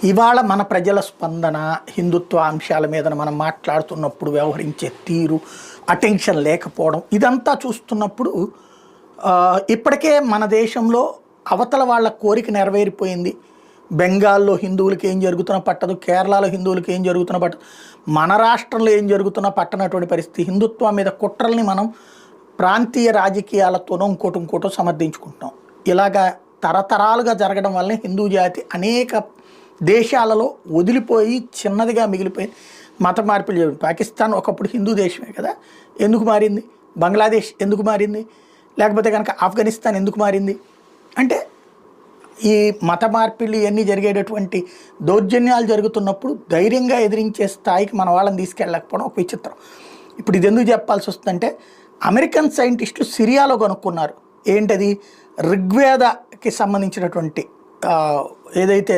ఇవాళ మన ప్రజల స్పందన హిందుత్వ అంశాల మీద మనం మాట్లాడుతున్నప్పుడు వ్యవహరించే తీరు, అటెన్షన్ లేకపోవడం, ఇదంతా చూస్తున్నప్పుడు ఇప్పటికే మన దేశంలో అవతల వాళ్ళ కోరిక నెరవేరిపోయింది. బెంగాల్లో హిందువులకి ఏం జరుగుతున్నా పట్టదు, కేరళలో హిందువులకి ఏం జరుగుతున్నా పట్టదు, మన రాష్ట్రంలో ఏం జరుగుతున్నా పట్టనటువంటి పరిస్థితి. హిందుత్వం మీద కుట్రల్ని మనం ప్రాంతీయ రాజకీయాలతోనో ఇంకోటో సమర్థించుకుంటున్నాం. ఇలాగా తరతరాలుగా జరగడం వల్లనే హిందూ జాతి అనేక దేశాలలో వదిలిపోయి చిన్నదిగా మిగిలిపోయి మత మార్పులు జరిగింది. పాకిస్తాన్ ఒకప్పుడు హిందూ దేశమే కదా, ఎందుకు మారింది? బంగ్లాదేశ్ ఎందుకు మారింది? లేకపోతే కనుక ఆఫ్ఘనిస్తాన్ ఎందుకు మారింది? అంటే ఈ మత మార్పిళ్ళు ఇవన్నీ జరిగేటటువంటి దౌర్జన్యాలు జరుగుతున్నప్పుడు ధైర్యంగా ఎదిరించే స్థాయికి మన వాళ్ళని తీసుకెళ్ళకపోవడం ఒక విచిత్రం. ఇప్పుడు ఇది ఎందుకు చెప్పాల్సి వస్తుందంటే, అమెరికన్ సైంటిస్టులు సిరియాలో కనుక్కున్నారు. ఏంటది? ఋగ్వేదకి సంబంధించినటువంటి ఏదైతే